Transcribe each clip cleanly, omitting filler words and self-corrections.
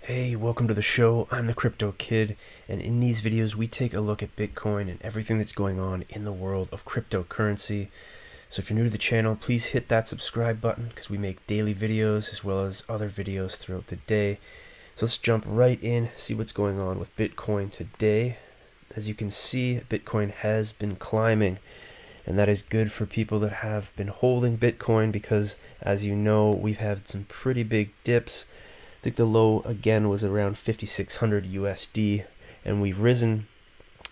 Hey, welcome to the show. I'm the Crypto Kid, and in these videos we take a look at Bitcoin and everything that's going on in the world of cryptocurrency. So if you're new to the channel, please hit that subscribe button because we make daily videos as well as other videos throughout the day. So let's jump right in, see what's going on with Bitcoin today. As you can see, Bitcoin has been climbing, and that is good for people that have been holding Bitcoin because, as you know, we've had some pretty big dips. I think the low again was around 5,600 USD, and we've risen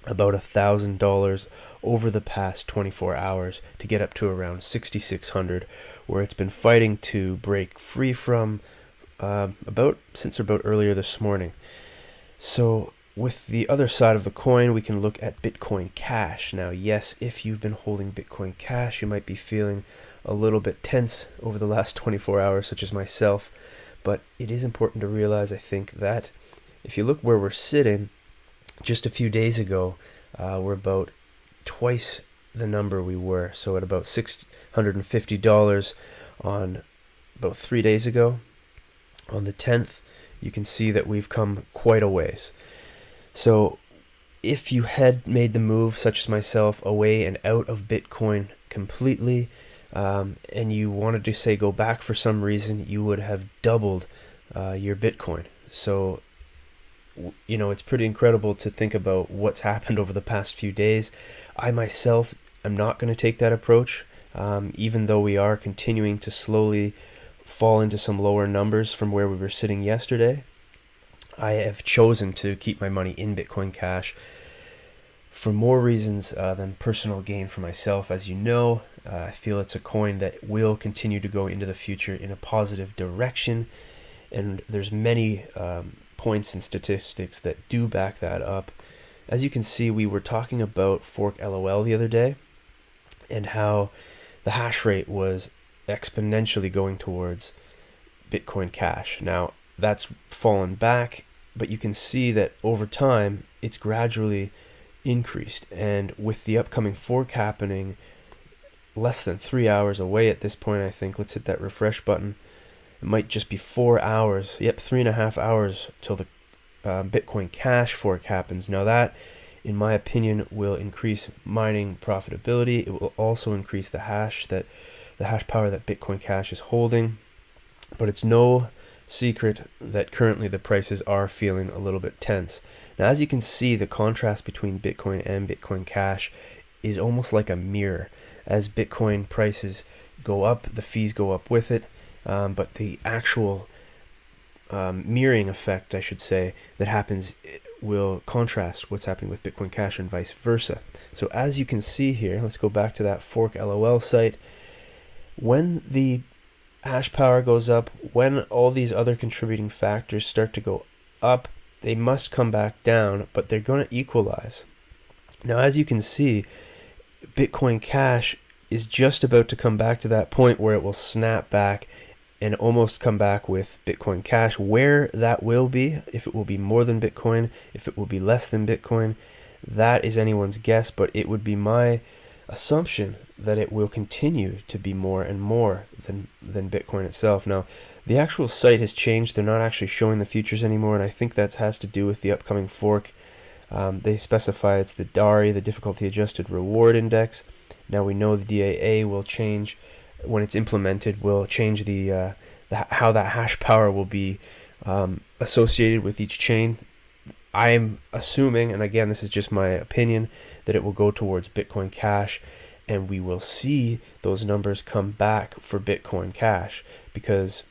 about $1,000 over the past 24 hours to get up to around 6,600, where it's been fighting to break free from since about earlier this morning. So with the other side of the coin, we can look at Bitcoin Cash. Now, yes, if you've been holding Bitcoin Cash, you might be feeling a little bit tense over the last 24 hours, such as myself. But it is important to realize, I think, that if you look where we're sitting, just a few days ago, we're about twice the number we were. So at about $650 on about 3 days ago, on the 10th, you can see that we've come quite a ways. So if you had made the move, such as myself, away and out of Bitcoin completely, and you wanted to say go back for some reason, you would have doubled your Bitcoin. So, it's pretty incredible to think about what's happened over the past few days. I myself am not going to take that approach, even though we are continuing to slowly fall into some lower numbers from where we were sitting yesterday. I have chosen to keep my money in Bitcoin Cash for more reasons than personal gain for myself. As you know, I feel it's a coin that will continue to go into the future in a positive direction, and there's many points and statistics that do back that up. As you can see, we were talking about Fork LOL the other day and how the hash rate was exponentially going towards Bitcoin Cash. Now, that's fallen back, but you can see that over time it's gradually increased, and with the upcoming fork happening less than 3 hours away at this point, I think, let's hit that refresh button. It might just be 4 hours, 3.5 hours till the Bitcoin Cash fork happens. Now that, in my opinion, will increase mining profitability. It will also increase the hash power that Bitcoin Cash is holding, but it's no secret that currently the prices are feeling a little bit tense. Now, as you can see, the contrast between Bitcoin and Bitcoin Cash is almost like a mirror. As Bitcoin prices go up, the fees go up with it, but the actual mirroring effect, I should say, that happens will contrast what's happening with Bitcoin Cash and vice versa. So as you can see here, let's go back to that Fork LOL site. When the hash power goes up, when all these other contributing factors start to go up, they must come back down, but they're going to equalize. Now, as you can see, Bitcoin Cash is just about to come back to that point where it will snap back and almost come back with Bitcoin Cash. Where that will be, if it will be more than Bitcoin, if it will be less than Bitcoin, that is anyone's guess, but it would be my assumption that it will continue to be more and more than Bitcoin itself. Now, the actual site has changed. They're not actually showing the futures anymore, and I think that has to do with the upcoming fork. They specify it's the DARI, the difficulty adjusted reward index. Now we know the DAA will change when it's implemented, will change the how that hash power will be associated with each chain. I'm assuming, and again, this is just my opinion, that it will go towards Bitcoin Cash, and we will see those numbers come back for Bitcoin Cash, because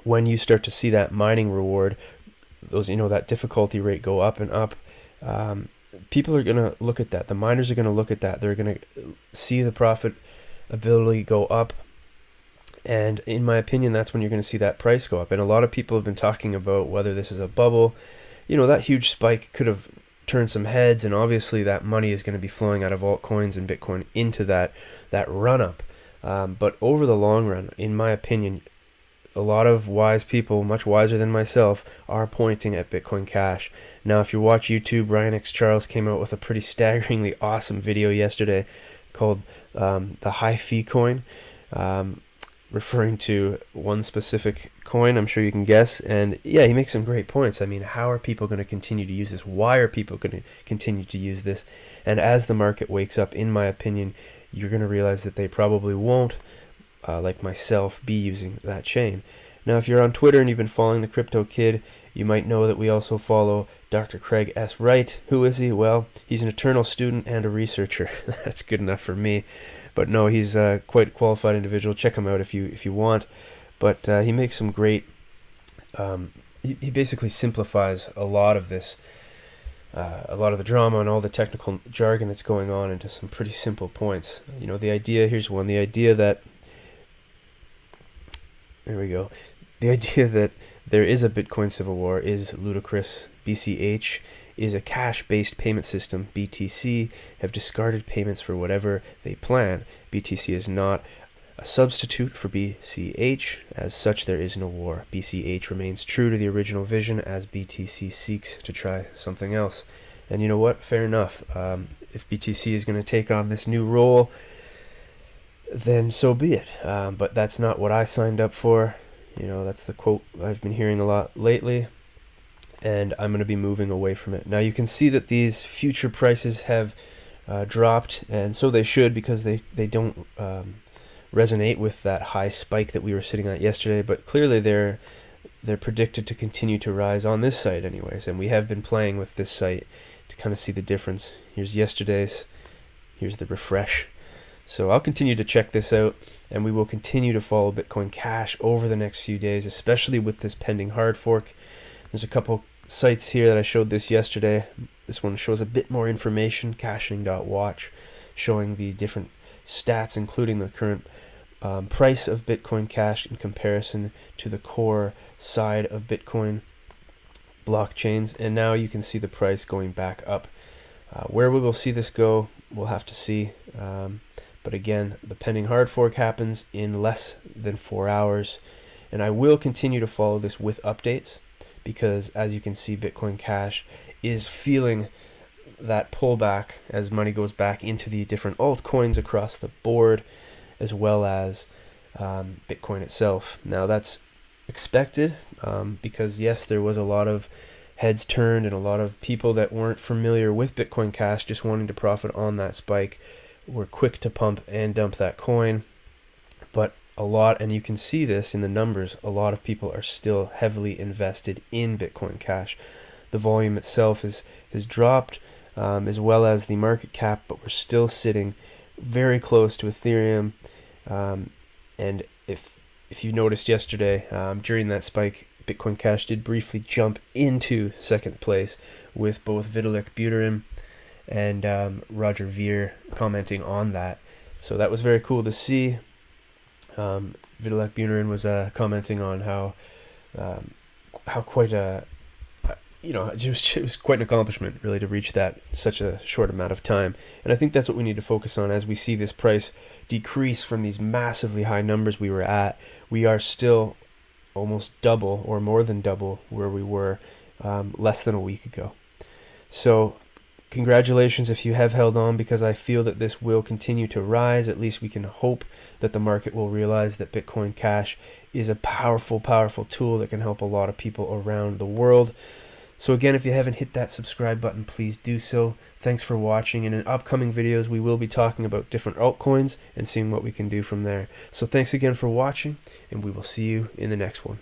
when you start to see that mining reward, that difficulty rate go up and up, people are going to look at that. The miners are going to look at that. They're going to see the profitability go up, and in my opinion, that's when you're going to see that price go up. And a lot of people have been talking about whether this is a bubble. That huge spike could have turned some heads, and obviously that money is going to be flowing out of altcoins and Bitcoin into that run-up. But over the long run, in my opinion, a lot of wise people, much wiser than myself, are pointing at Bitcoin Cash. Now, if you watch YouTube, Ryan X. Charles came out with a pretty staggeringly awesome video yesterday called the High Fee Coin. referring to one specific coin, I'm sure you can guess. And yeah, he makes some great points. I mean, how are people going to continue to use this? Why are people going to continue to use this? And as the market wakes up, in my opinion, you're going to realize that they probably won't, like myself, be using that chain. Now, if you're on Twitter and you've been following the Crypto Kid, you might know that we also follow Dr. Craig S. Wright. Who is he? Well, he's an eternal student and a researcher. That's good enough for me. But no, he's quite a qualified individual. Check him out if you want. But he makes some great... he basically simplifies a lot of this, a lot of the drama and all the technical jargon that's going on into some pretty simple points. You know, the idea... Here's one. The idea that... There we go. The idea that there is a Bitcoin civil war is ludicrous. BCH is a cash-based payment system. BTC have discarded payments for whatever they plan. BTC is not a substitute for BCH. As such, there is no war. BCH remains true to the original vision as BTC seeks to try something else. And you know what? Fair enough. If BTC is going to take on this new role, then so be it. But that's not what I signed up for. You know, that's the quote I've been hearing a lot lately, and I'm going to be moving away from it. Now you can see that these future prices have dropped, and so they should, because they don't resonate with that high spike that we were sitting at yesterday, but clearly they're predicted to continue to rise on this site anyways, and we have been playing with this site to kind of see the difference. Here's yesterday's, here's the refresh. So I'll continue to check this out, and we will continue to follow Bitcoin Cash over the next few days, especially with this pending hard fork. There's a couple sites here that I showed this yesterday. This one shows a bit more information, caching.watch, showing the different stats, including the current price of Bitcoin Cash in comparison to the core side of Bitcoin blockchains. And now you can see the price going back up. Where we will see this go, we'll have to see. But again, the pending hard fork happens in less than 4 hours. And I will continue to follow this with updates, because as you can see, Bitcoin Cash is feeling that pullback as money goes back into the different altcoins across the board, as well as Bitcoin itself. Now that's expected, because yes, there was a lot of heads turned and a lot of people that weren't familiar with Bitcoin Cash just wanting to profit on that spike were quick to pump and dump that coin. But a lot, and you can see this in the numbers, a lot of people are still heavily invested in Bitcoin Cash. The volume itself has dropped, as well as the market cap, but we're still sitting very close to Ethereum. And if you noticed yesterday, during that spike, Bitcoin Cash did briefly jump into second place, with both Vitalik Buterin and Roger Ver commenting on that. So that was very cool to see. Vitalik Buterin was commenting on how quite a, you know, it was quite an accomplishment really to reach that such a short amount of time. And I think that's what we need to focus on as we see this price decrease from these massively high numbers we were at. We are still almost double or more than double where we were less than a week ago. So congratulations if you have held on, because I feel that this will continue to rise. At least we can hope that the market will realize that Bitcoin Cash is a powerful, powerful tool that can help a lot of people around the world. So again, if you haven't hit that subscribe button, please do so. Thanks for watching, and in upcoming videos we will be talking about different altcoins and seeing what we can do from there. So thanks again for watching, and we will see you in the next one.